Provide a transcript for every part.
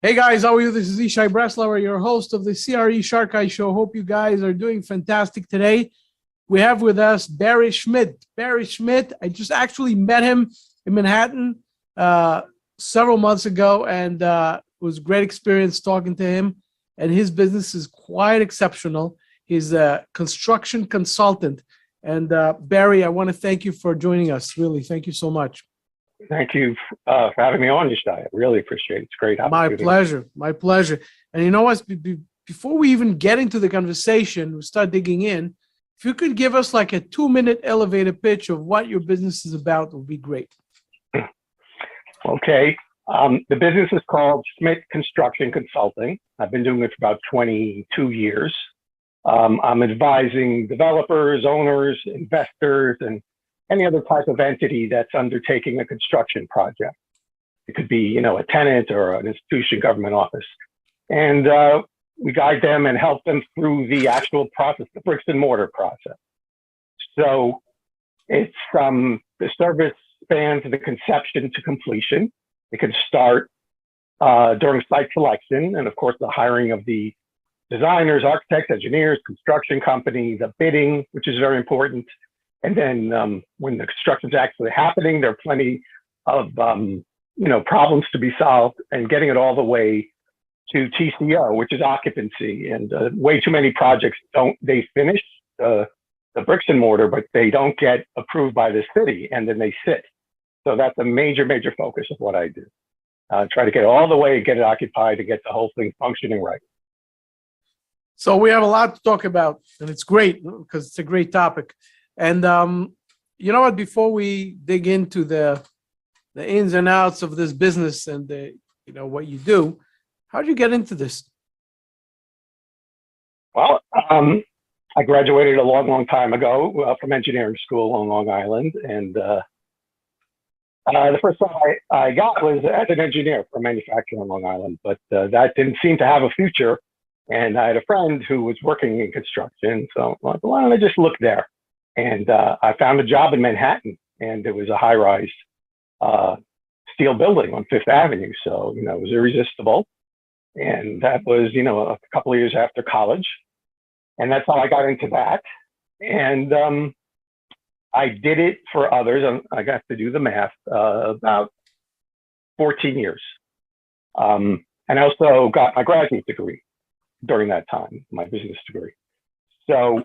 Hey guys, how are you? This is Ishai Breslauer, your host of the CRE Shark Eye Show. Hope you guys are doing fantastic today. We have with us Barry Schmidt. Barry Schmidt, I just actually met him in Manhattan several months ago, and it was a great experience talking to him. And his business is quite exceptional. He's a construction consultant. And Barry, I want to thank you for joining us. Really, thank you so much. Thank you for having me on, Yishai. I really appreciate it. It's great. My pleasure. My pleasure. And you know what? Before we even get into the conversation, we start digging in. If you could give us like a 2-minute elevator pitch of what your business is about, it would be great. Okay. The business is called Schmidt Construction Consulting. I've been doing it for about 22 years. I'm advising developers, owners, investors, and any other type of entity that's undertaking a construction project. It could be, a tenant or an institution, government office. And we guide them and help them through the actual process, the bricks and mortar process. So it's from the service spans the conception to completion. It can start during site selection and, of course, the hiring of the designers, architects, engineers, construction company, the bidding, which is very important. And then when the construction is actually happening, there are plenty of problems to be solved, and getting it all the way to TCO, which is occupancy. And way too many projects they finish the bricks and mortar, but they don't get approved by the city, and then they sit. So that's a major focus of what I do. Try to get it all the way, get it occupied, to get the whole thing functioning right. So we have a lot to talk about, and it's great because it's a great topic. And you know what? Before we dig into the ins and outs of this business and what you do, how did you get into this? Well, I graduated a long time ago from engineering school on Long Island, and the first job I got was as an engineer for manufacturing on Long Island, but that didn't seem to have a future. And I had a friend who was working in construction, so I thought, why don't I just look there? And I found a job in Manhattan, and it was a high-rise steel building on Fifth Avenue. So, it was irresistible. And that was, a couple of years after college. And that's how I got into that. And I did it for others. I got to do the math, about 14 years. And I also got my graduate degree during that time, my business degree. So,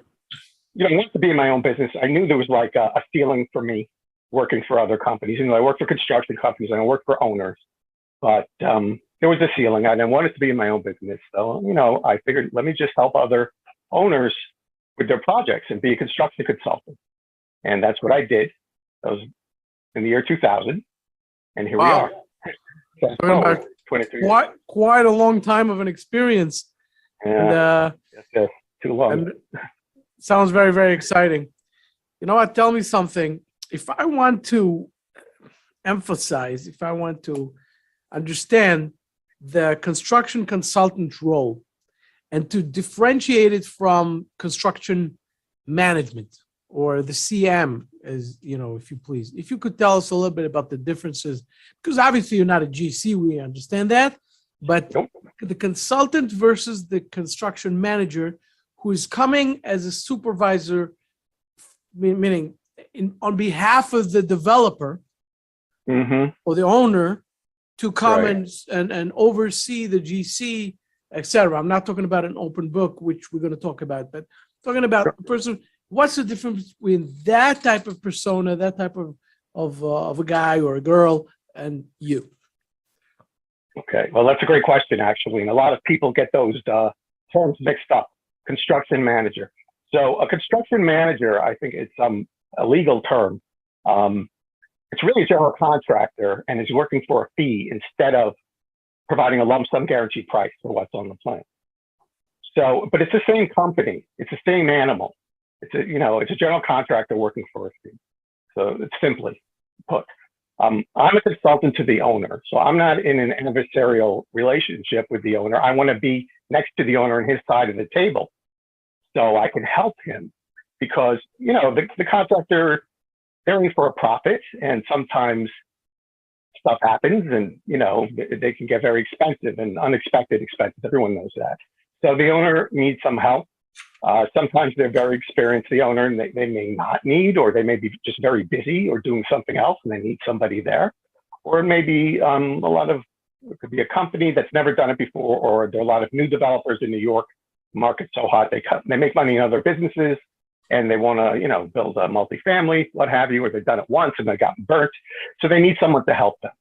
I wanted to be in my own business. I knew there was like a ceiling for me working for other companies. I worked for construction companies and I worked for owners, but there was a ceiling. I wanted to be in my own business. So, I figured, let me just help other owners with their projects and be a construction consultant. And that's what I did. That was in the year 2000. And here we are. So 23 years. Quite a long time of an experience. Yeah. Yes, too long. And sounds very exciting. You know what? Tell me something. If I want to emphasize, if I want to understand the construction consultant role and to differentiate it from construction management or the CM, as if you please, if you could tell us a little bit about the differences, because obviously you're not a GC, we understand that, but the consultant versus the construction manager who is coming as a supervisor, meaning on behalf of the developer or the owner to come and oversee the GC, etc. I'm not talking about an open book, which we're going to talk about, but talking about a person. What's the difference between that type of persona, that type of a guy or a girl, and you? Okay, well, that's a great question, actually. And a lot of people get those terms mixed up. Construction manager. So a construction manager, I think it's a legal term. It's really a general contractor and is working for a fee instead of providing a lump sum guaranteed price for what's on the plan. So, but it's the same company. It's the same animal. It's a general contractor working for a fee. So it's simply put. I'm a consultant to the owner. So I'm not in an adversarial relationship with the owner. I want to be next to the owner on his side of the table, so I can help him, because, the contractor, they're in for a profit, and sometimes stuff happens, and they can get very expensive and unexpected expenses. Everyone knows that. So the owner needs some help. Sometimes they're very experienced, the owner, and they may not need, or they may be just very busy or doing something else, and they need somebody there. Or it may be it could be a company that's never done it before, or there are a lot of new developers in New York. The market's so hot, they make money in other businesses, and they want to, build a multifamily, what have you, or they've done it once and they've gotten burnt. So they need someone to help them.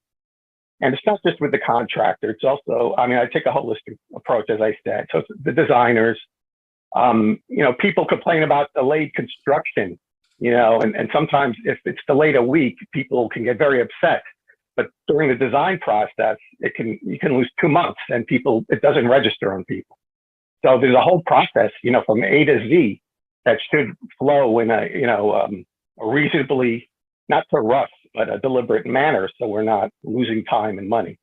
And it's not just with the contractor. It's also, I take a holistic approach, as I said. So it's the designers, people complain about delayed construction, and sometimes if it's delayed a week, people can get very upset. But during the design process, you can lose 2 months, and it doesn't register on people. So there's a whole process, from A to Z that should flow in a reasonably, not to rush, but a deliberate manner, so we're not losing time and money.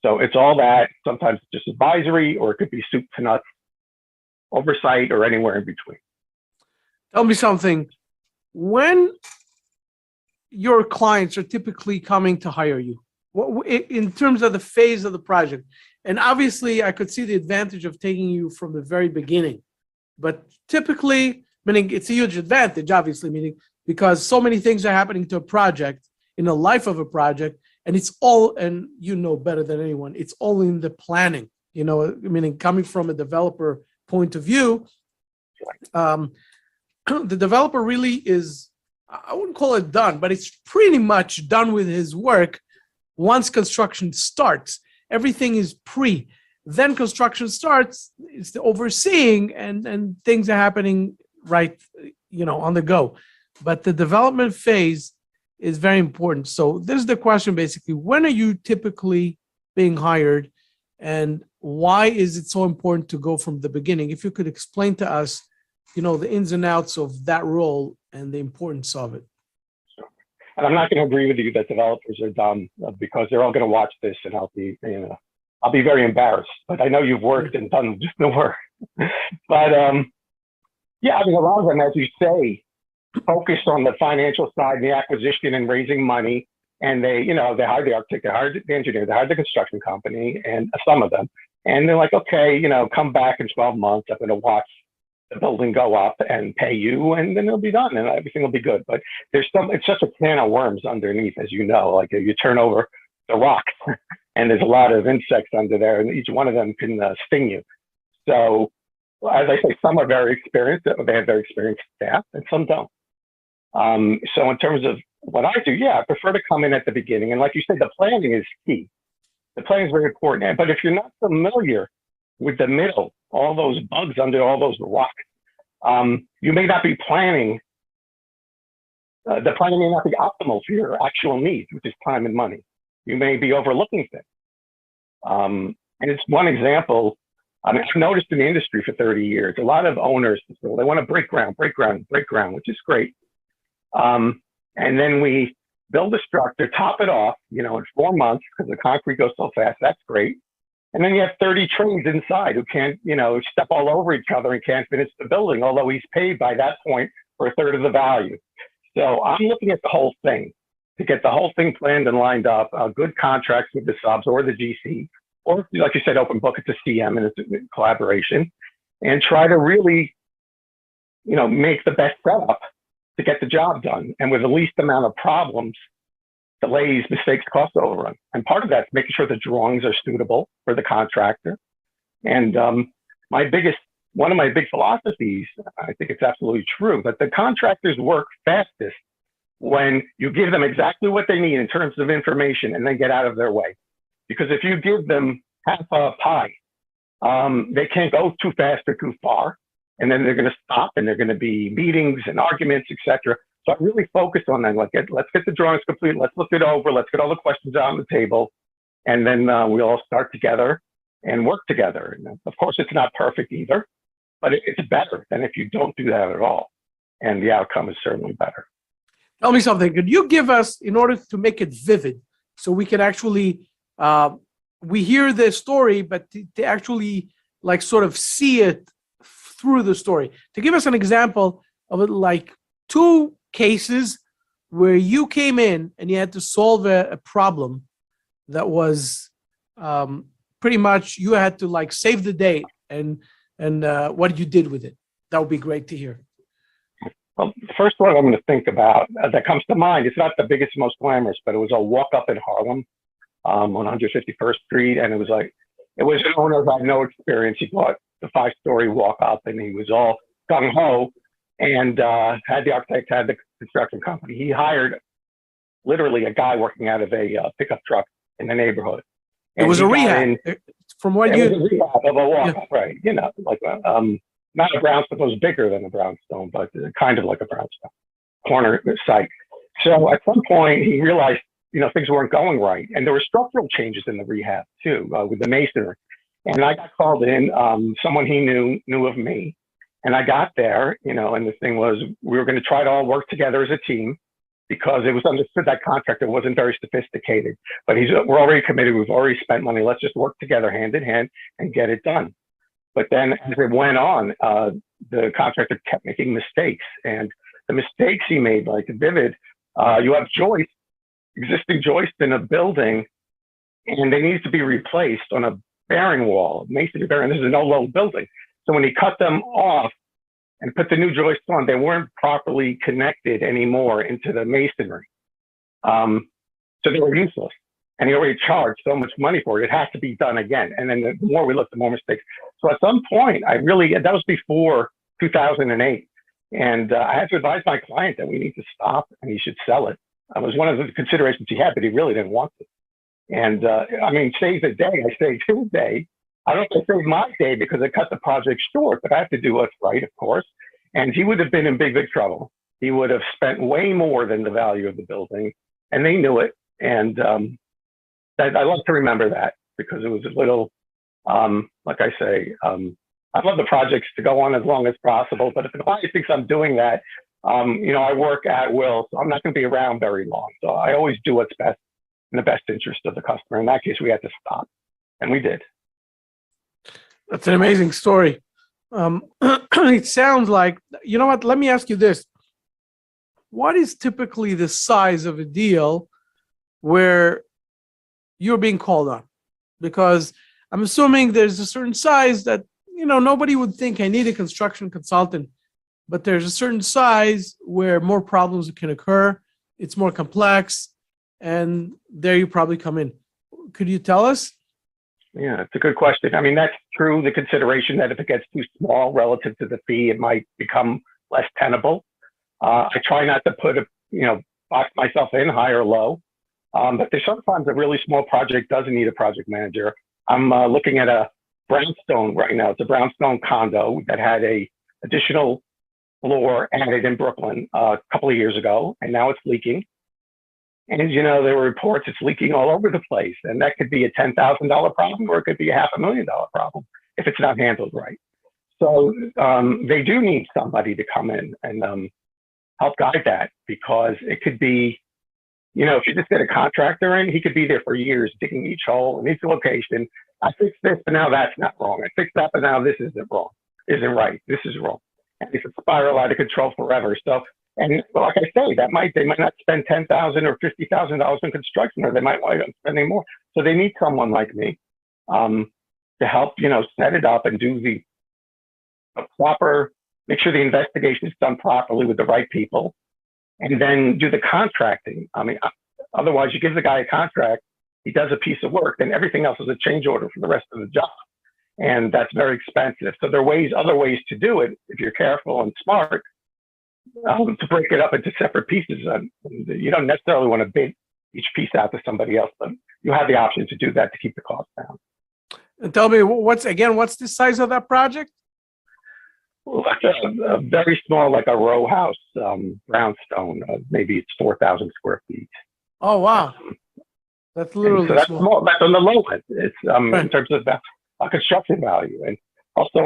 So it's all that. Sometimes it's just advisory, or it could be soup to nuts oversight, or anywhere in between. Tell me something. When your clients are typically coming to hire you, in terms of the phase of the project, and obviously I could see the advantage of taking you from the very beginning, but typically, meaning it's a huge advantage, obviously, meaning because so many things are happening to a project in the life of a project, and it's all, and better than anyone, it's all in the planning, meaning coming from a developer point of view, the developer really is, I wouldn't call it done, but it's pretty much done with his work once construction starts. Everything is pre. Then construction starts, it's the overseeing, and things are happening right, on the go. But the development phase is very important. So this is the question, basically. When are you typically being hired, and why is it so important to go from the beginning? If you could explain to us, the ins and outs of that role and the importance of it. And I'm not going to agree with you that developers are dumb, because they're all going to watch this, and I'll be very embarrassed. But I know you've worked and done the work. But a lot of them, as you say, focused on the financial side, the acquisition and raising money. And they hired the architect, they hired the engineer, they hired the construction company, and some of them. And they're like, okay, come back in 12 months. I'm going to watch the building go up and pay you, and then it'll be done and everything will be good. But it's just a can of worms underneath, as you know. Like, you turn over the rocks and there's a lot of insects under there, and each one of them can sting you. So, as I say, some are very experienced, they have very experienced staff, and some don't. So in terms of what I do, I prefer to come in at the beginning. And like you said, the planning is key. The planning is very important. But if you're not familiar with the middle, all those bugs under all those rocks, you may not be planning. The planning may not be optimal for your actual needs, which is time and money. You may be overlooking things. And it's one example. I've noticed in the industry for 30 years, a lot of owners, they want to break ground, which is great. And then we build a structure, top it off, in 4 months, because the concrete goes so fast. That's great. And then you have 30 trades inside who can't, step all over each other and can't finish the building, although he's paid by that point for a third of the value. So I'm looking at the whole thing to get the whole thing planned and lined up, good contracts with the subs or the GC, or like you said, open book, it's a CM and it's a collaboration, and try to really, make the best setup to get the job done, and with the least amount of problems, delays, mistakes, cost overrun. And part of that's making sure the drawings are suitable for the contractor. And one of my big philosophies, I think it's absolutely true, that the contractors work fastest when you give them exactly what they need in terms of information and then get out of their way. Because if you give them half a pie, they can't go too fast or too far. And then they're going to stop, and they're going to be meetings and arguments, etc. So I really focus on that. Like, let's get the drawings complete. Let's look it over. Let's get all the questions out on the table. And then we all start together and work together. And of course, it's not perfect either, but it's better than if you don't do that at all. And the outcome is certainly better. Tell me something. Could you give us, in order to make it vivid, so we can actually, we hear the story, but to actually sort of see it through the story, to give us an example of it, like 2 cases where you came in and you had to solve a problem that was pretty much you had to like save the date and what you did with it. That would be great to hear. Well, the first one I'm going to think about that comes to mind, it's not the biggest, most glamorous, but it was a walk up in Harlem on 151st Street. And it was an owner who had no experience. He bought the 5-story walk up and he was all gung ho and had the architect, had the construction company. He hired literally a guy working out of a pickup truck in the neighborhood. And it was a rehab. From what it was a rehab of a walk up, right? You know, like not a brownstone, it was bigger than a brownstone, but kind of like a brownstone corner site. So at some point he realized, you know, things weren't going right. And there were structural changes in the rehab too, with the masonry. And I got called in, someone he knew of me. And I got there, you know, and the thing was, we were going to try to all work together as a team because it was understood that contractor wasn't very sophisticated, but we're already committed. We've already spent money. Let's just work together hand in hand and get it done. But then as it went on, the contractor kept making mistakes, and the mistakes he made, like vivid, you have joists, existing joists in a building, and they need to be replaced on a bearing wall, masonry bearing. This is an old building. So when he cut them off and put the new joists on, they weren't properly connected anymore into the masonry. So they were useless. And he already charged so much money for it. It has to be done again. And then the more we look, the more mistakes. So at some point, that was before 2008. And I had to advise my client that we need to stop and he should sell it. That was one of the considerations he had, but he really didn't want to. And I mean, save the day. I saved his day. I don't know if I saved my day because it cut the project short, but I have to do what's right, of course. And he would have been in big, big trouble. He would have spent way more than the value of the building. And they knew it. And I love to remember that because it was a little, like I say, I love the projects to go on as long as possible. But if the client thinks I'm doing that, you know, I work at will, so I'm not going to be around very long. So I always do what's best in the best interest of the customer. In that case, we had to stop, and we did. That's an amazing story. It sounds like, you know what, let me ask you this. What is typically the size of a deal where you're being called on? Because I'm assuming there's a certain size that, you know, nobody would think I need a construction consultant, but there's a certain size where more problems can occur. It's more complex, and there you probably come in. Could you tell us? Yeah, it's a good question. I mean, that's true. The consideration that if it gets too small relative to the fee, it might become less tenable. I try not to box myself in high or low. But there's sometimes a really small project doesn't need a project manager. I'm looking at a brownstone right now. It's a brownstone condo that had a additional floor added in Brooklyn a couple of years ago, and now it's leaking. And, you know, there were reports it's leaking all over the place. And that could be a $10,000 problem, or it could be a $500,000 problem if it's not handled right. So they do need somebody to come in and help guide that, because it could be, you know, if you just get a contractor in, he could be there for years digging each hole in each location. I fixed this, but now that's not wrong. I fixed that, but now this isn't wrong. Isn't right. This is wrong. And it's a spiral out of control forever. So, and like I say, they might not spend $10,000 or $50,000 in construction, or they might wind up spending more. So they need someone like me to help, you know, set it up and do the proper, make sure the investigation is done properly with the right people, and then do the contracting. I mean, otherwise you give the guy a contract, he does a piece of work, then everything else is a change order for the rest of the job. And that's very expensive. So there are other ways to do it if you're careful and smart, to break it up into separate pieces. You don't necessarily want to bid each piece out to somebody else, but you have the option to do that to keep the cost down. And tell me, what's the size of that project? Well, that's a very small, like a row house, brownstone. Maybe it's 4,000 square feet. Oh, wow. That's literally so that's small. That's on the low end. It's Right. in terms of the construction value. And also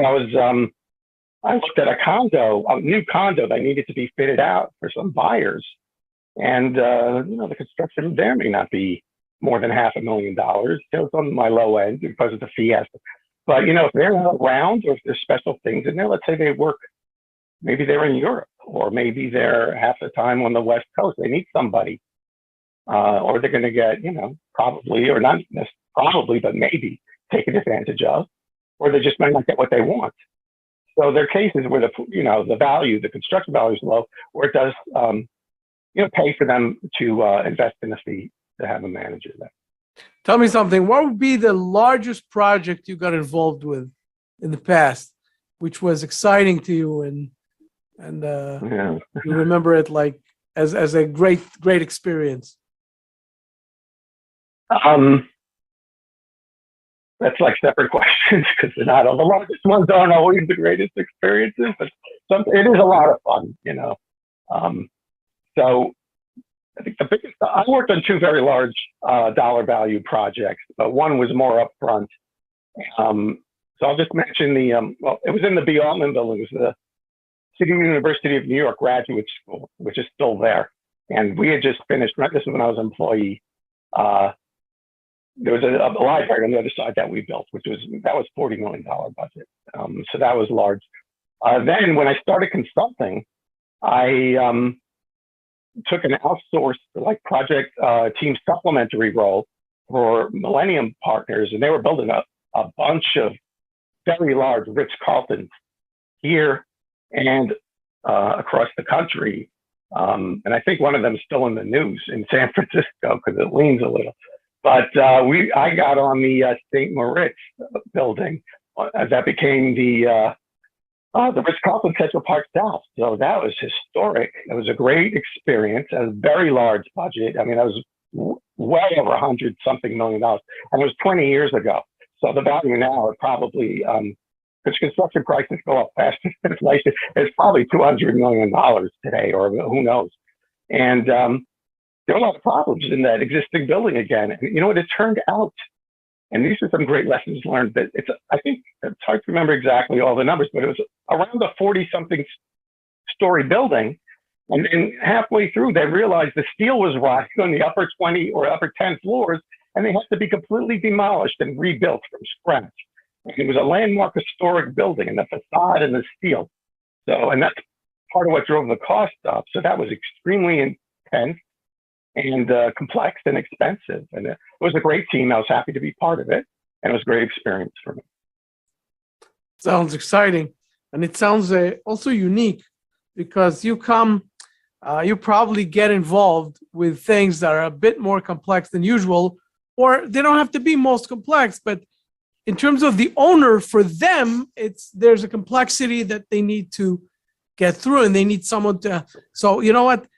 I looked at a new condo that needed to be fitted out for some buyers. And, you know, the construction there may not be more than $500,000. So it's on my low end because of the fee aspect. But, you know, if they're around, or if there's special things in there, let's say they work, maybe they're in Europe, or maybe they're half the time on the West Coast. They need somebody or they're going to get, probably, or not probably, but maybe taken advantage of, or they just might not get what they want. So there are cases where the value, the construction value is low, where it does, pay for them to invest in a fee to have a manager there. Tell me something. What would be the largest project you got involved with in the past, which was exciting to you, and you remember it like as a great experience? That's like separate questions because they're not all the largest ones aren't always the greatest experiences, but it is a lot of fun, So I think the biggest, I worked on two very large dollar value projects, but one was more upfront. So I'll just mention it was in the B. Altman building. It was the City University of New York Graduate School, which is still there. And we had just finished, this is when I was an employee. There was a library on the other side that we built, that was $40 million budget. So that was large. Then when I started consulting, I took an outsourced project team supplementary role for Millennium Partners, and they were building a bunch of very large Ritz-Carltons here and across the country. And I think one of them is still in the news in San Francisco because it leans a little. But I got on the St. Moritz building that became the Ritz-Carlton Central Park South. So that was historic. It was a great experience, a very large budget. I mean, that was way over $100-something million, and it was 20 years ago. So the value now is probably, because construction prices go up faster than inflation, it's probably $200 million today, or who knows. And there were a lot of problems in that existing building again. And you know what it turned out? And these are some great lessons learned. That I think it's hard to remember exactly all the numbers, but it was around a 40-something story building. And then halfway through, they realized the steel was rotting on the upper 20 or upper 10 floors, and they had to be completely demolished and rebuilt from scratch. And it was a landmark historic building, and the facade and the steel. So, and that's part of what drove the cost up. So that was extremely intense and complex and expensive. And it was a great team. I was happy to be part of it, and it was a great experience for me. Sounds exciting. And it sounds also unique because you probably get involved with things that are a bit more complex than usual, or they don't have to be most complex, but in terms of the owner, for them, there's a complexity that they need to get through, and they need someone to. So you know what?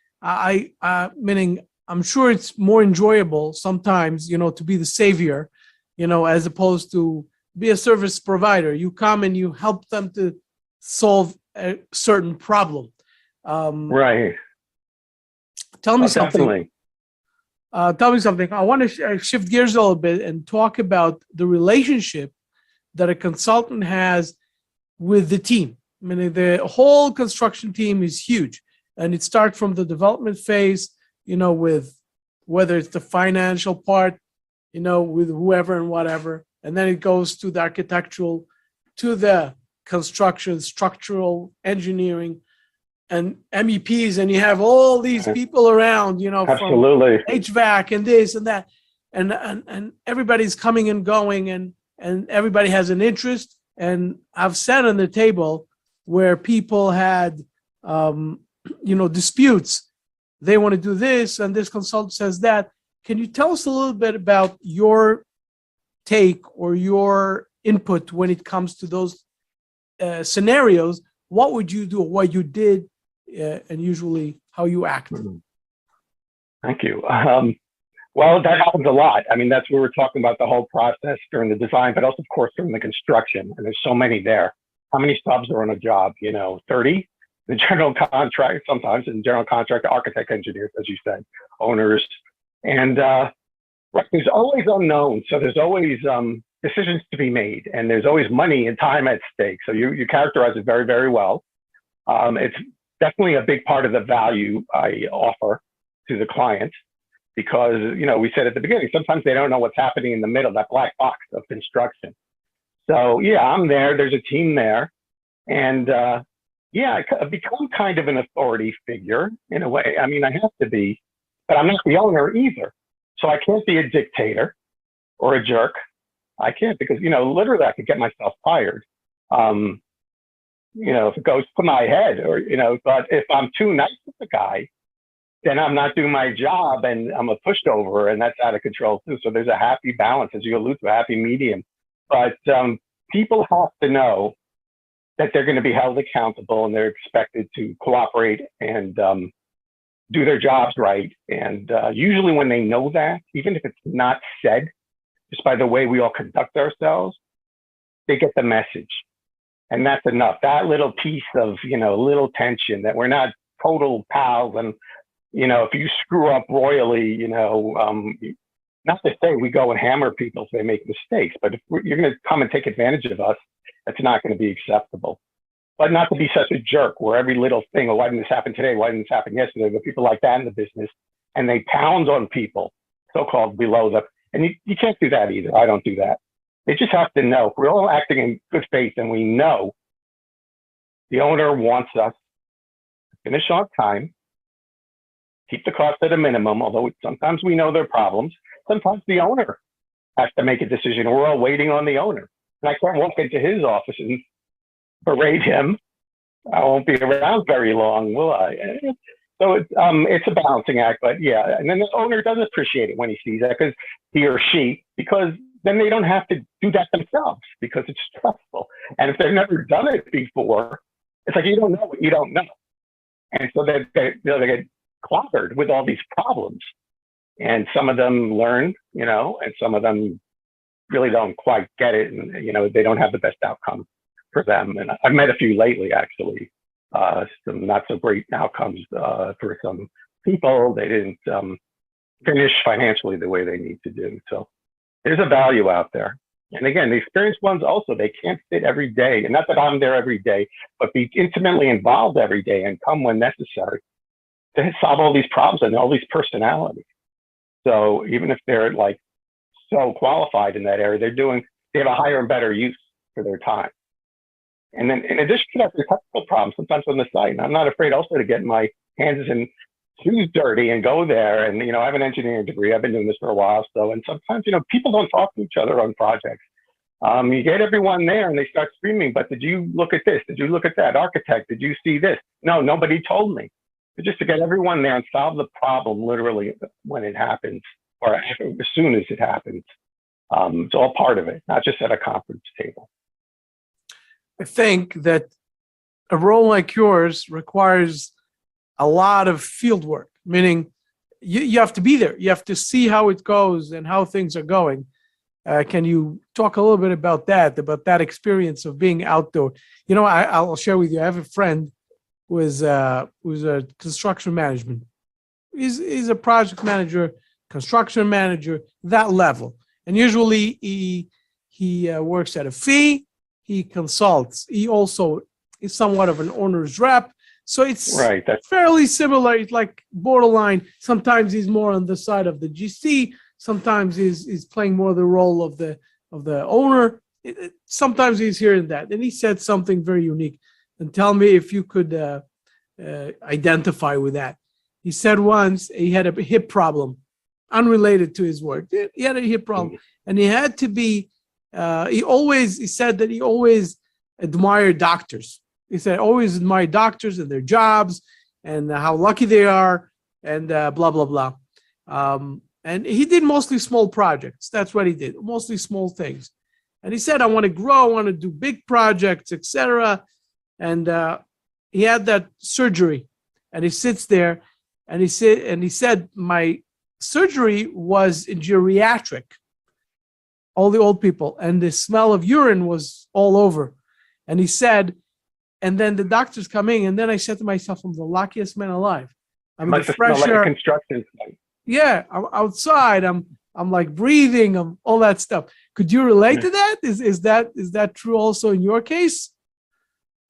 Meaning, I'm sure it's more enjoyable sometimes, to be the savior, as opposed to be a service provider. You come and you help them to solve a certain problem. Right. Tell me something. Definitely. Tell me something. I want to shift gears a little bit and talk about the relationship that a consultant has with the team. I mean, the whole construction team is huge, and it starts from the development phase, with whether it's the financial part, with whoever and whatever, and then it goes to the architectural, to the construction, structural engineering, and MEPs, and you have all these people around, Absolutely. from HVAC and this and that, and everybody's coming and going, and everybody has an interest. And I've sat on the table where people had, disputes. They want to do this, and this consultant says that. Can you tell us a little bit about your take or your input when it comes to those scenarios? What would you do, or what you did, and usually how you act? Thank you. Well, that happens a lot. I mean, that's where we're talking about the whole process during the design, but also, of course, during the construction. And there's so many there. How many subs are on a job? 30? The general contract, sometimes in general contract, architect, engineers, as you said, owners. And there's always unknowns. So there's always decisions to be made, and there's always money and time at stake. So you characterize it very, very well. It's definitely a big part of the value I offer to the client, because, we said at the beginning, sometimes they don't know what's happening in the middle, that black box of construction. So yeah, I'm there, there's a team there. And I become kind of an authority figure in a way. I mean, I have to be, but I'm not the owner either. So I can't be a dictator or a jerk. I can't because, literally I could get myself fired. If it goes to my head or, but if I'm too nice with the guy, then I'm not doing my job and I'm a pushover and that's out of control too. So there's a happy balance, as you allude to, a happy medium. But people have to know that they're going to be held accountable and they're expected to cooperate and do their jobs right. And usually when they know that, even if it's not said, just by the way we all conduct ourselves, they get the message. And that's enough. That little piece of, little tension that we're not total pals. And, if you screw up royally, not to say we go and hammer people if they make mistakes, but if you're going to come and take advantage of us, that's not going to be acceptable. But not to be such a jerk where every little thing, why didn't this happen today? Why didn't this happen yesterday? There are people like that in the business and they pound on people, so-called below them. And you can't do that either. I don't do that. They just have to know if we're all acting in good faith and we know the owner wants us to finish on time, keep the cost at a minimum, although sometimes we know there are problems. Sometimes the owner has to make a decision. We're all waiting on the owner. And I can't walk into his office and berate him. I won't be around very long, will I? So it's a balancing act, but yeah. And then the owner does appreciate it when he sees that, because he or she, because then they don't have to do that themselves because it's stressful. And if they've never done it before, it's like you don't know what you don't know. And so they get clobbered with all these problems. And some of them learn, and some of them really don't quite get it. And, they don't have the best outcome for them. And I've met a few lately, actually, some not so great outcomes for some people. They didn't finish financially the way they need to do. So there's a value out there. And again, the experienced ones also, they can't sit every day. And not that I'm there every day, but be intimately involved every day and come when necessary to solve all these problems and all these personalities. So even if they're like so qualified in that area, they have a higher and better use for their time. And then in addition to that, there's technical problems sometimes on the site. And I'm not afraid also to get my hands and shoes dirty and go there. And, I have an engineering degree. I've been doing this for a while. So, and sometimes, people don't talk to each other on projects. You get everyone there and they start screaming, but did you look at this? Did you look at that? Architect, did you see this? No, nobody told me. But just to get everyone there and solve the problem literally when it happens or as soon as it happens. It's all part of it, not just at a conference table. I think that a role like yours requires a lot of field work, meaning you have to be there. You have to see how it goes and how things are going. Can you talk a little bit about that experience of being outdoor? I'll share with you. I have a friend who is a construction management. He's a project manager, construction manager, that level. And usually he works at a fee. He consults. He also is somewhat of an owner's rep. So it's right. That's fairly similar. It's like borderline. Sometimes he's more on the side of the GC. Sometimes he's playing more the role of the owner. Sometimes he's here and that. And he said something very unique. And tell me if you could identify with that. He said once he had a hip problem, unrelated to his work. He had a hip problem, and he had to be. He said that he always admired doctors. He said always admire doctors and their jobs and how lucky they are and blah blah blah. And he did mostly small projects. That's what he did, mostly small things. And he said, I want to grow, I want to do big projects, etc. And he had that surgery, and he sits there, and he said, my surgery was in geriatric, all the old people, and the smell of urine was all over. And he said, and then the doctors coming, and then I said to myself, I'm the luckiest man alive. I'm the fresh air. Like construction site. Yeah, I'm outside. I'm like breathing. All that stuff. Could you relate to that? Is that true also in your case?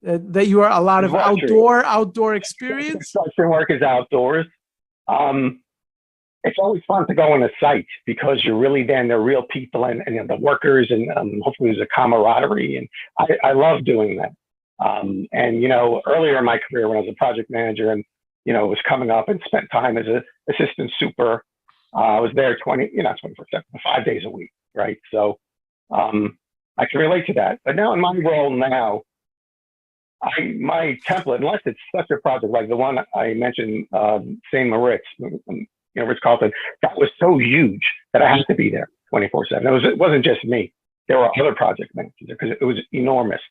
That you are a lot of outdoor experience. Construction work is outdoors. It's always fun to go on a site because you're really there and they're real people and the workers and hopefully there's a camaraderie, and I love doing that. And earlier in my career when I was a project manager and was coming up and spent time as an assistant super. I was there 24/7, 5 days a week, right? So I can relate to that. But now in my role now, my template, unless it's such a project like the one I mentioned, St. Moritz, Ritz-Carlton, that was so huge that I had to be there 24/7. It wasn't just me. There were other project managers because it was enormous.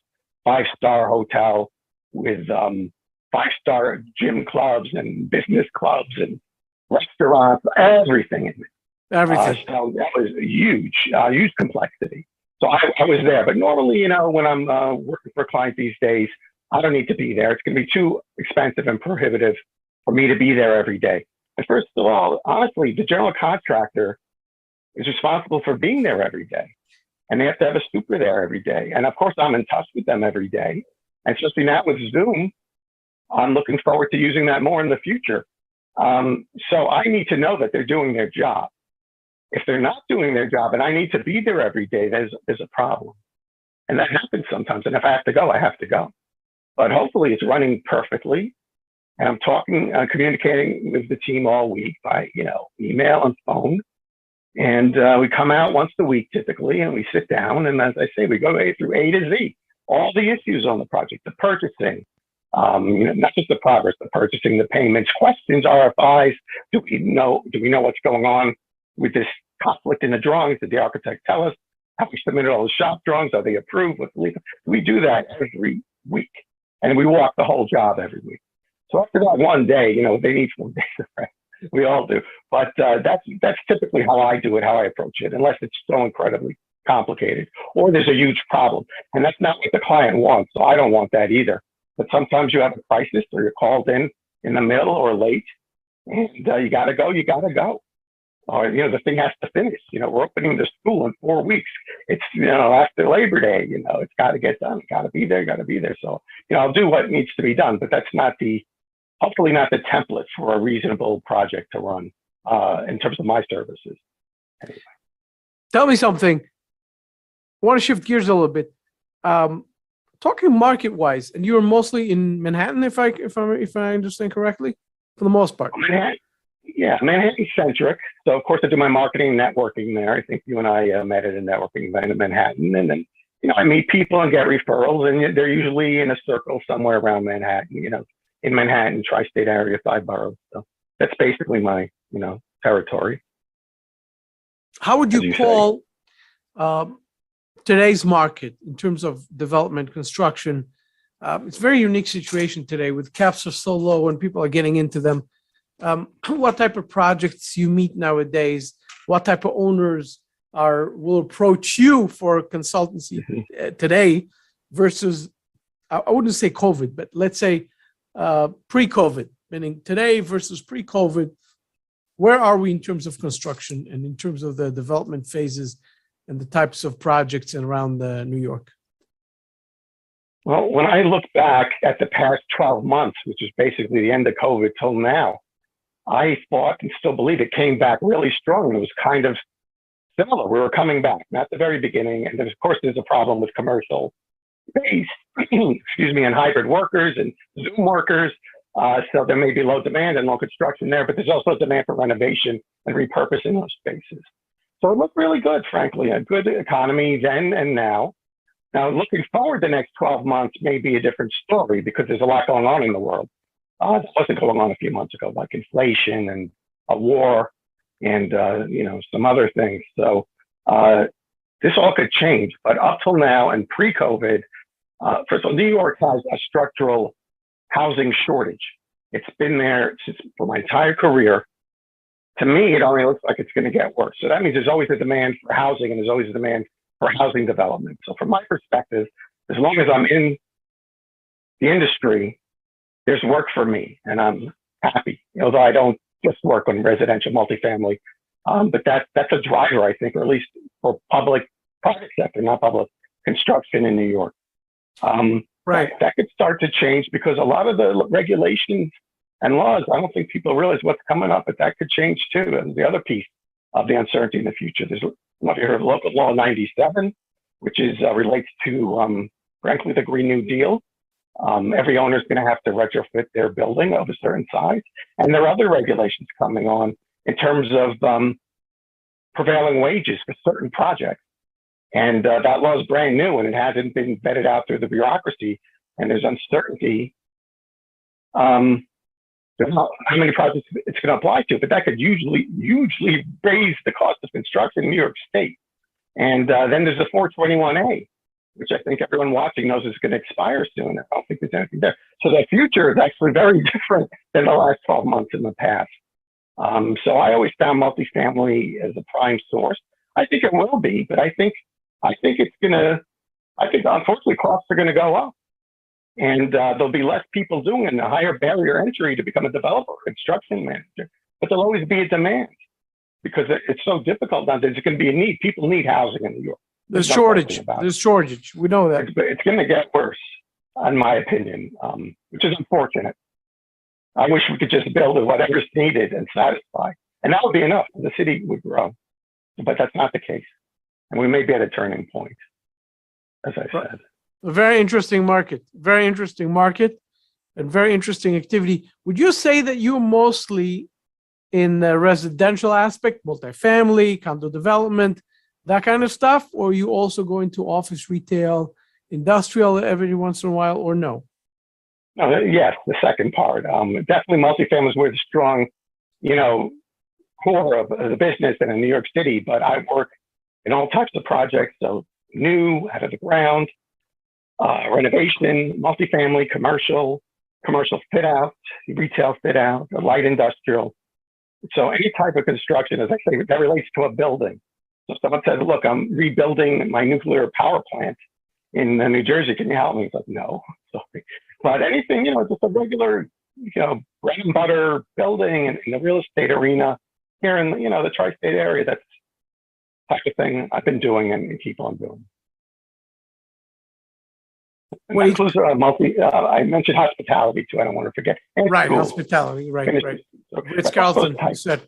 5-star hotel with 5-star gym clubs and business clubs and restaurants, everything in it. Everything. So that was huge complexity. So I was there. But normally, when I'm working for a client these days, I don't need to be there. It's going to be too expensive and prohibitive for me to be there every day. And first of all, honestly, the general contractor is responsible for being there every day. And they have to have a super there every day. And of course, I'm in touch with them every day. And especially now with Zoom, I'm looking forward to using that more in the future. So I need to know that they're doing their job. If they're not doing their job and I need to be there every day, there's a problem. And that happens sometimes. And if I have to go, I have to go. But hopefully it's running perfectly. And I'm communicating with the team all week by, email and phone. And we come out once a week typically, and we sit down. And as I say, we go through A to Z, all the issues on the project, the purchasing, not just the progress, the purchasing, the payments, questions, RFIs. Do we know what's going on with this conflict in the drawings? Did the architect tell us? Have we submitted all the shop drawings? Are they approved? We do that every week, and we walk the whole job every week. So after that one day, they need 4 days of rest. We all do, but that's typically how I do it, how I approach it, unless it's so incredibly complicated or there's a huge problem, and that's not what the client wants. So I don't want that either. But sometimes you have a crisis, or you're called in the middle or late, and you got to go. Or the thing has to finish. We're opening the school in 4 weeks. It's after Labor Day. It's got to get done. Got to be there. So I'll do what needs to be done, but that's hopefully not the template for a reasonable project to run in terms of my services. Anyway. Tell me something. I want to shift gears a little bit. Talking market-wise, and you were mostly in Manhattan, if I understand correctly, for the most part. Manhattan, yeah, Manhattan-centric. So of course I do my marketing and networking there. I think you and I met at a networking event in Manhattan, and then I meet people and get referrals, and they're usually in a circle somewhere around Manhattan. In Manhattan, tri-state area, 5 boroughs. So that's basically my, territory. How would you call today's market in terms of development, construction? It's a very unique situation today with caps are so low and people are getting into them. What type of projects you meet nowadays? What type of owners will approach you for consultancy today versus, I wouldn't say COVID, but let's say pre-COVID, meaning today versus pre-COVID? Where are we in terms of construction and in terms of the development phases and the types of projects around New York? Well, when I look back at the past 12 months, which is basically the end of COVID till now, I thought and still believe it came back really strong. It was kind of similar. We were coming back, not the very beginning. And then, of course, there's a problem with commercial space, and hybrid workers and Zoom workers. So there may be low demand and low construction there, but there's also demand for renovation and repurposing those spaces. So it looked really good, frankly, a good economy then and now. Now, looking forward, the next 12 months may be a different story because there's a lot going on in the world. That wasn't going on a few months ago, like inflation and a war and, some other things. So this all could change. But up till now and pre-COVID, first of all, New York has a structural housing shortage. It's been there for my entire career. To me, it only looks like it's going to get worse. So that means there's always a demand for housing and there's always a demand for housing development. So from my perspective, as long as I'm in the industry, there's work for me and I'm happy, although I don't just work on residential multifamily. But that's a driver, I think, or at least for private sector, not public construction in New York. Right. That could start to change because a lot of the regulations and laws, I don't think people realize what's coming up, but that could change too. And the other piece of the uncertainty in the future, there's, I don't know if you heard of Local Law 97, which is relates to, frankly, the Green New Deal. Every owner is going to have to retrofit their building of a certain size. And there are other regulations coming on in terms of prevailing wages for certain projects. And that law is brand new and it hasn't been vetted out through the bureaucracy. And there's uncertainty how many projects it's going to apply to, but that could hugely raise the cost of construction in New York State. And then there's the 421A, which I think everyone watching knows is going to expire soon. I don't think there's anything there. So the future is actually very different than the last 12 months in the past. So I always found multifamily as a prime source. I think it will be, but I think unfortunately costs are going to go up. And there'll be less people doing it and a higher barrier entry to become a developer, construction manager. But there'll always be a demand because it's so difficult now. There's going to be a need. People need housing in New York. There's shortage. There's shortage. We know that. It's going to get worse, in my opinion, which is unfortunate. I wish we could just build whatever's needed and satisfy. And that would be enough. The city would grow. But that's not the case. And we may be at a turning point, as I said. A very interesting market, and very interesting activity. Would you say that you're mostly in the residential aspect, multifamily, condo development, that kind of stuff, or are you also going to office, retail, industrial every once in a while, or no? No, yes, the second part. Definitely multifamily is where the strong, core of the business in New York City, but I work in all types of projects, so new, out of the ground, renovation, multifamily, commercial fit out, retail fit out, light industrial. So any type of construction, as I say, that relates to a building. So if someone says, look, I'm rebuilding my nuclear power plant in New Jersey, can you help me? It's like, no, sorry. But anything, just a regular, bread and butter building in the real estate arena here in, the tri-state area, that's the type of thing I've been doing and keep on doing. That includes I mentioned hospitality too. I don't want to forget. And right, schools. Hospitality. Right. Okay. It's Carlton. You said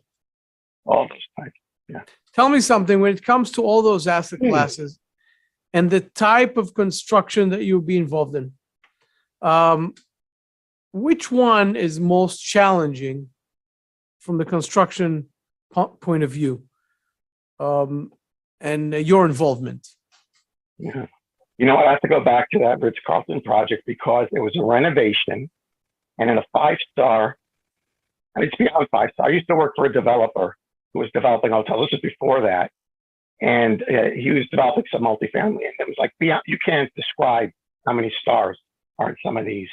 all those types. Yeah. Tell me something when it comes to all those asset classes and the type of construction that you'll be involved in. Which one is most challenging from the construction point of view, and your involvement? Yeah. I have to go back to that Ritz-Carlton project because it was a renovation and in a 5-star, it's beyond 5-star. I used to work for a developer who was developing hotels. This was before that. And he was developing some multifamily. And it was like, you can't describe how many stars are in some of these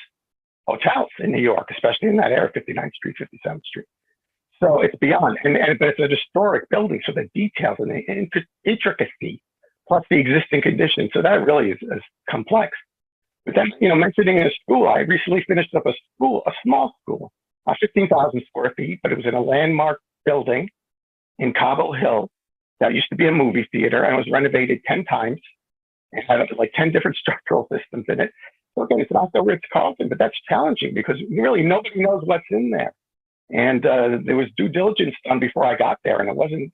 hotels in New York, especially in that area, 59th Street, 57th Street. So it's beyond. But it's a historic building. So the details and the intricacy, plus the existing conditions. So that really is complex. But then, mentioning a school, I recently finished up a small school, 15,000 square feet, but it was in a landmark building in Cobble Hill that used to be a movie theater and was renovated 10 times and had like 10 different structural systems in it. So again, it's not the Ritz-Carlton, but that's challenging because really nobody knows what's in there. And there was due diligence done before I got there, and it wasn't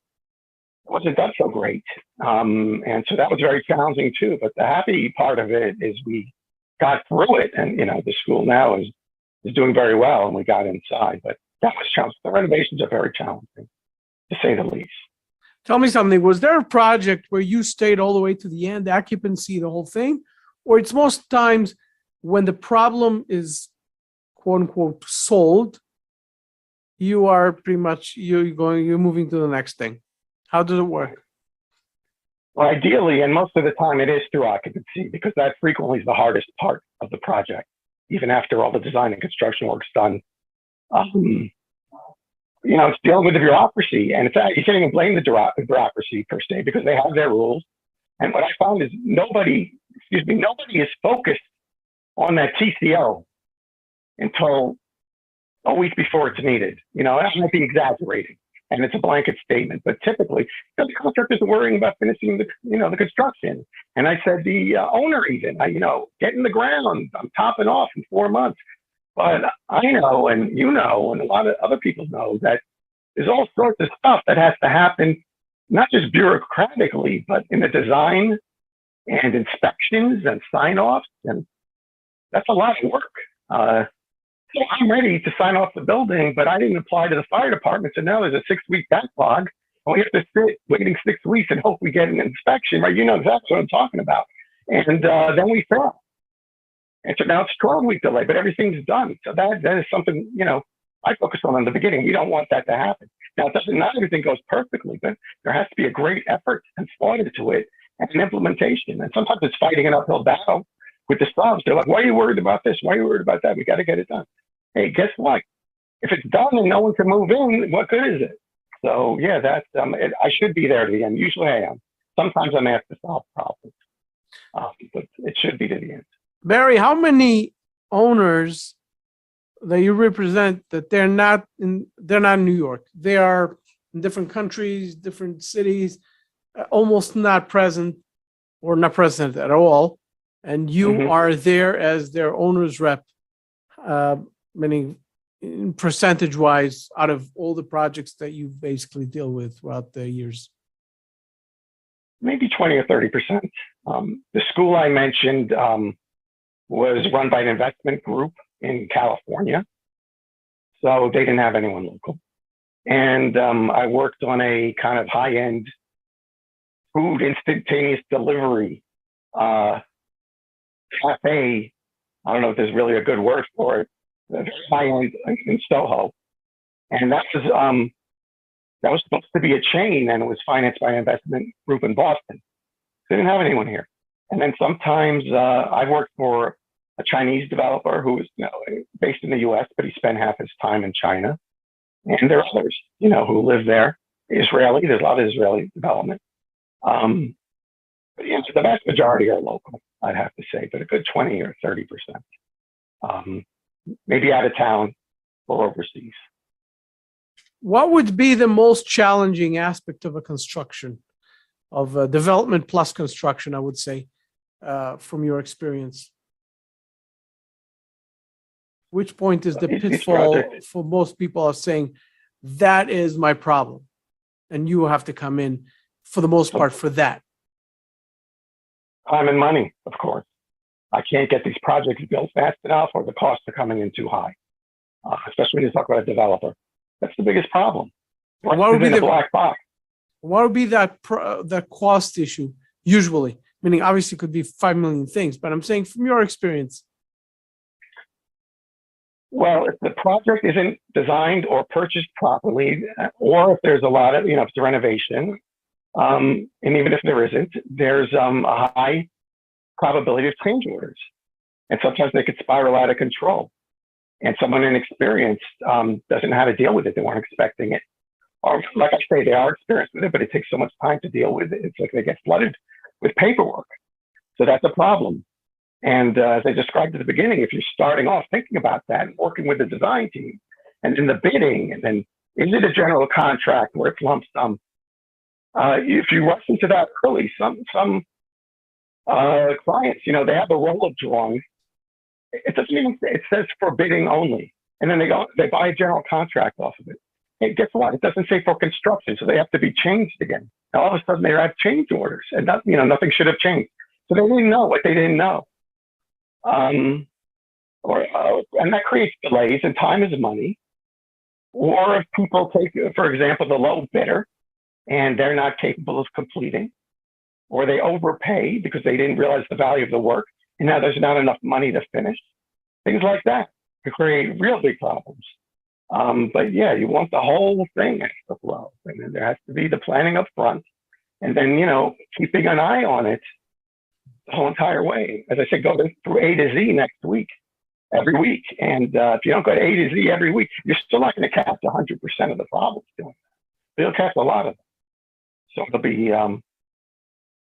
done so great. And so that was very challenging too. But the happy part of it is we got through it, and the school now is doing very well, and we got inside. But that was challenging. The renovations are very challenging, to say the least. Tell me something. Was there a project where you stayed all the way to the end, occupancy, the whole thing, or it's most times when the problem is quote unquote solved, you are pretty much you're moving to the next thing? How does it work? Well, ideally, and most of the time it is through occupancy because that frequently is the hardest part of the project, even after all the design and construction work's done. It's dealing with the bureaucracy, and you can't even blame the bureaucracy per se because they have their rules. And what I found is nobody is focused on that TCO until a week before it's needed. I might be exaggerating, and it's a blanket statement, but typically the contractors are worrying about finishing the construction. And I said the owner even, get in the ground, I'm topping off in 4 months. But I know, and and a lot of other people know that there's all sorts of stuff that has to happen, not just bureaucratically, but in the design and inspections and sign-offs. And That's a lot of work. So I'm ready to sign off the building, but I didn't apply to the fire department. So now there's a 6-week backlog. And we have to sit waiting 6 weeks and hope we get an inspection, right? You know exactly what I'm talking about. And then we fail. And so now it's a 12-week delay, but everything's done. So that is something, I focus on in the beginning. We don't want that to happen. Now, not everything goes perfectly, but there has to be a great effort and thought into it and an implementation. And sometimes it's fighting an uphill battle with the subs. They're like, why are you worried about this? Why are you worried about that? We got to get it done. Hey, guess what? If it's done and no one can move in, what good is it? So, yeah, I should be there to the end. Usually I am. Sometimes I'm asked to solve problems, but it should be to the end. Barry, how many owners that you represent that they're not in New York? They are in different countries, different cities, almost not present or not present at all. And you are there as their owner's rep, meaning percentage wise out of all the projects that you basically deal with throughout the years. Maybe 20 or 30%. The school I mentioned was run by an investment group in California. So they didn't have anyone local. And I worked on a kind of high-end food instantaneous delivery cafe. I don't know if there's really a good word for it. High-end in Soho. And that was supposed to be a chain, and it was financed by an investment group in Boston. They didn't have anyone here. And then sometimes I worked for a Chinese developer who was based in the U.S., but he spent half his time in China. And there are others, who live there. Israeli, there's a lot of Israeli development. But the vast majority are local, I'd have to say, but a good 20 or 30%. Maybe out of town or overseas. What would be the most challenging aspect of a construction, of a development plus construction, I would say, from your experience? Which point is the pitfall for most people are saying, that is my problem, and you have to come in for the most part for that? Time and money, of course. I can't get these projects built fast enough, or the costs are coming in too high, especially when you talk about a developer. That's the biggest problem. What would be the black box? What would be that cost issue usually? Meaning, obviously, it could be 5 million things, but I'm saying from your experience. Well, if the project isn't designed or purchased properly, or if there's a lot of, if it's a renovation, and even if there isn't, there's a high probability of change orders. And sometimes they could spiral out of control. And someone inexperienced doesn't know how to deal with it. They weren't expecting it. Or like I say, they are experienced with it, but it takes so much time to deal with it. It's like they get flooded with paperwork. So that's a problem. And as I described at the beginning, if you're starting off thinking about that and working with the design team and then the bidding, and then is it a general contract where it's lump sum? If you rush into that early, some clients, they have a roll-up drawing. It doesn't even say, it says for bidding only. And then they buy a general contract off of it. And guess what? It doesn't say for construction, so they have to be changed again. Now, all of a sudden, they have change orders, and nothing should have changed. So they didn't know what they didn't know. And that creates delays, and time is money. Or if people take, for example, the low bidder, and they're not capable of completing, or they overpay because they didn't realize the value of the work, and now there's not enough money to finish. Things like that could create real big problems. But yeah, you want the whole thing to flow. And then there has to be the planning up front, and then, keeping an eye on it the whole entire way. As I said, go through A to Z next week, every week. And if you don't go to A to Z every week, you're still not going to catch 100% of the problems doing that. But you'll catch a lot of them. So it'll be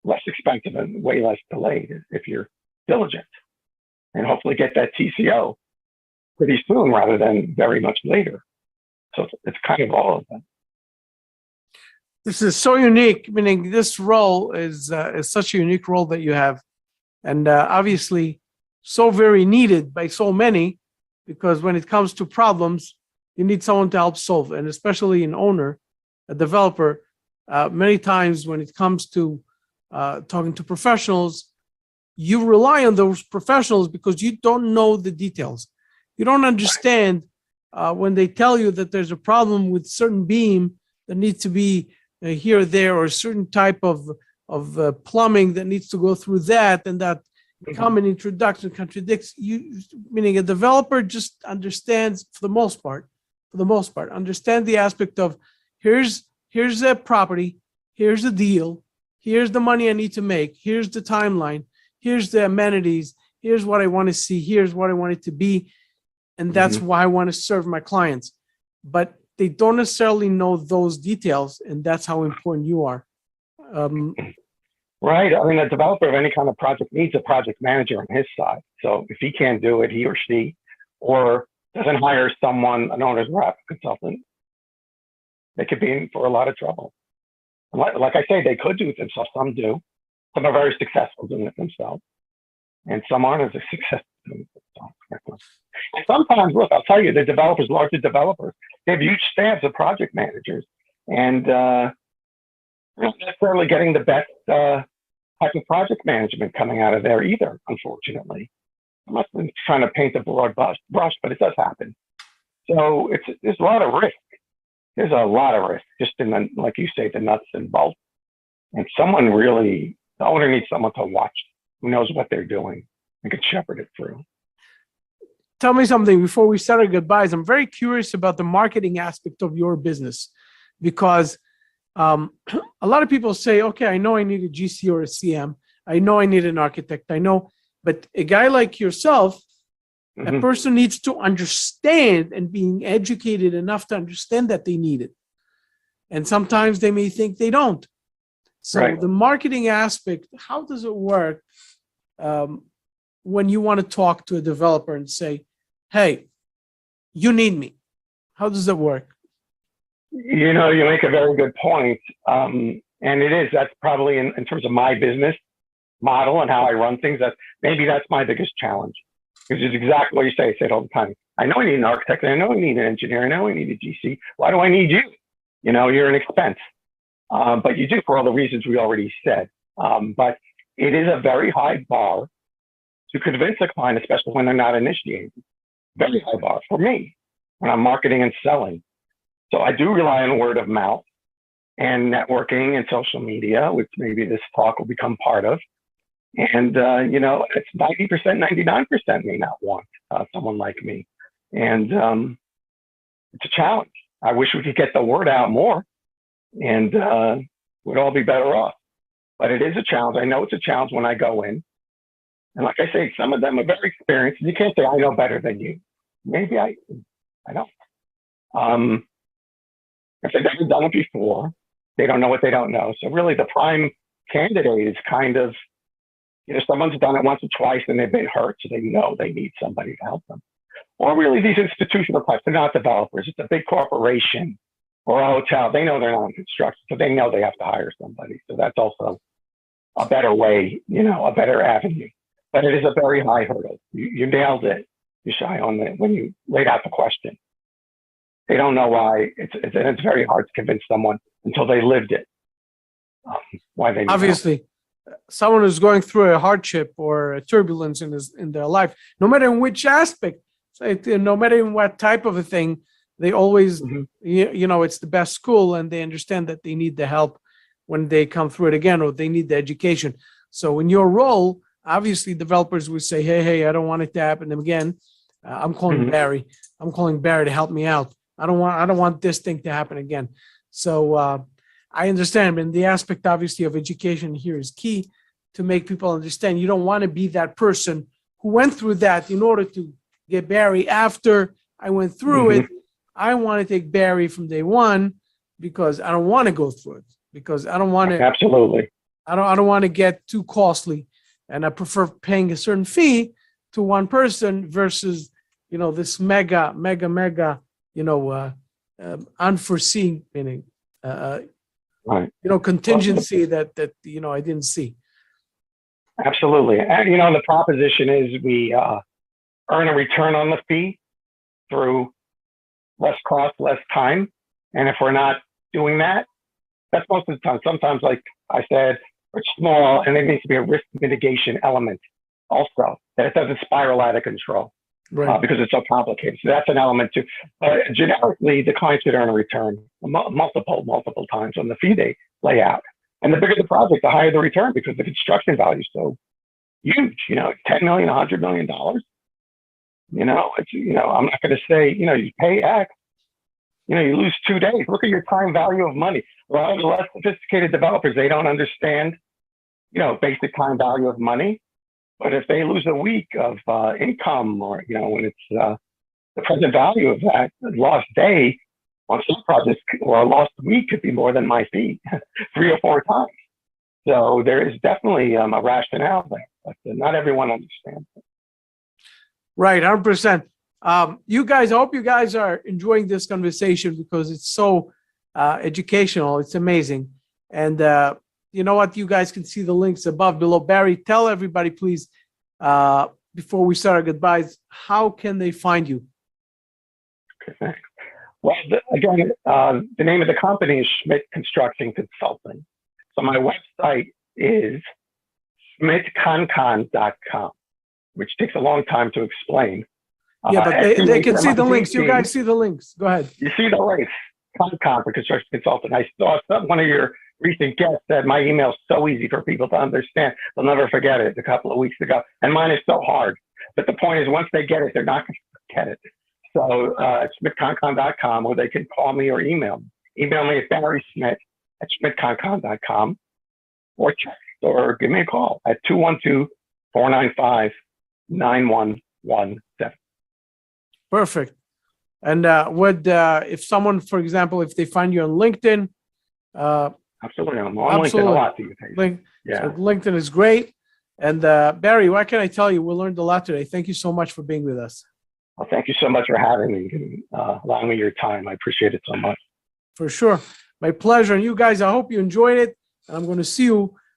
less expensive and way less delayed if you're diligent, and hopefully get that TCO pretty soon rather than very much later. So it's kind of all of that. This is so unique, meaning this role is such a unique role that you have, and obviously so very needed by so many, because when it comes to problems, you need someone to help solve, and especially an owner, a developer. Many times when it comes to talking to professionals, you rely on those professionals because you don't know the details. You don't understand when they tell you that there's a problem with certain beam that needs to be here or there, or a certain type of plumbing that needs to go through that, and that common introduction contradicts you, meaning a developer just understands for the most part, understand the aspect of here's a property, here's the deal, here's the money I need to make, here's the timeline, here's the amenities, here's what I want to see, here's what I want it to be. And that's why I want to serve my clients. But they don't necessarily know those details, and that's how important you are. Right. I mean, a developer of any kind of project needs a project manager on his side. So if he can't do it, he or she, or doesn't hire someone, an owner's rep consultant, they could be in for a lot of trouble. Like I say, they could do it themselves. Some do. Some are very successful doing it themselves, and some aren't as successful doing it themselves. And sometimes, look, I'll tell you, the developers, larger developers, they have huge staffs of project managers, and they're not necessarily getting the best type of project management coming out of there either, unfortunately. I'm not trying to paint a broad brush, but it does happen. So there's a lot of risk. There's a lot of risk just in the, like you say, the nuts and bolts. And the owner needs someone to watch who knows what they're doing and can shepherd it through. Tell me something before we start our goodbyes. I'm very curious about the marketing aspect of your business, because a lot of people say, okay, I know I need a GC or a CM. I know I need an architect. I know, but a guy like yourself, a person needs to understand, and being educated enough to understand that they need it. And sometimes they may think they don't. So the marketing aspect, how does it work when you want to talk to a developer and say, hey, you need me? How does that work? You know, you make a very good point. And that's probably in terms of my business model and how I run things, that's my biggest challenge. Because it's exactly what you say. I say it all the time. I know I need an architect. I know I need an engineer. I know I need a GC. Why do I need you? You know, you're an expense. But you do for all the reasons we already said. But it is a very high bar to convince a client, especially when they're not initiating. Very high bar for me when I'm marketing and selling. So I do rely on word of mouth and networking and social media, which maybe this talk will become part of. And, you know, it's 90%, 99% may not want someone like me. And it's a challenge. I wish we could get the word out more, and we'd all be better off. But it is a challenge. I know it's a challenge when I go in. And like I say, some of them are very experienced. You can't say, I know better than you. Maybe I don't. If they've never done it before, they don't know what they don't know. So really the prime candidate is kind of, you know, someone's done it once or twice and they've been hurt, so they know they need somebody to help them. Or really these institutional types, they're not developers. It's a big corporation or a hotel. They know they're not in construction, so they know they have to hire somebody. So that's also a better way, you know, a better avenue. But it is a very high hurdle. You nailed it, Yishai, on it when you laid out the question. They don't know why. It's very hard to convince someone until they lived it. Why they obviously. Someone who's going through a hardship or a turbulence in their life, no matter in which aspect, no matter in what type of a thing, they always, you know, it's the best school, and they understand that they need the help when they come through it again, or they need the education. So in your role, obviously developers would say, hey, I don't want it to happen again. I'm calling Barry. I'm calling Barry to help me out. I don't want this thing to happen again. So I understand, and the aspect obviously of education here is key to make people understand. You don't want to be that person who went through that in order to get Barry after I went through it. I want to take Barry from day one because I don't want to go through it, because I don't want to. Absolutely. I don't want to get too costly, and I prefer paying a certain fee to one person versus, you know, this mega, you know, unforeseen, meaning, right. You know, contingency that you know I didn't see. Absolutely, and you know the proposition is we earn a return on the fee through less cost, less time, and if we're not doing that, that's most of the time. Sometimes, like I said, or small, and there needs to be a risk mitigation element also, that it doesn't spiral out of control Right. because it's so complicated. So that's an element too. But generically, the client should earn a return multiple times on the fee they lay out. And the bigger the project, the higher the return, because the construction value is so huge. You know, $10 million, $100 million. You know, I'm not going to say, you pay X. You lose 2 days. Look at your time value of money. A lot of the less sophisticated developers, they don't understand, basic time value of money. But if they lose a week of income, or when it's the present value of that lost day on some projects, or a lost week, could be more than my fee 3 or 4 times. So there is definitely a rationale there, but not everyone understands it. Right, 100%. You guys, I hope you guys are enjoying this conversation because it's so educational. It's amazing. And you know what? You guys can see the links above, below. Barry, tell everybody, please, before we start our goodbyes, how can they find you? Okay, thanks. Well, again, the name of the company is Schmidt Construction Consulting. So my website is schmidtconcon.com, which takes a long time to explain. Yeah, but they can see the links. You guys see the links. Go ahead. You see the links. Concon for construction consultant. I saw one of your recent guests said my email is so easy for people to understand. They'll never forget it a couple of weeks ago. And mine is so hard. But the point is, once they get it, they're not going to forget it. So it's schmidtconcon.com, or they can call me or email me. Email me at Barry Schmidt at schmidtconcon.com, or text or give me a call at 212-495-9117. Perfect. And if someone, for example, if they find you on LinkedIn, absolutely, I'm on LinkedIn a lot these days. So LinkedIn is great. And Barry, what can I tell you? We learned a lot today. Thank you so much for being with us. Well, thank you so much for having me and allowing me your time. I appreciate it so much. For sure. My pleasure. And you guys, I hope you enjoyed it. And I'm going to see you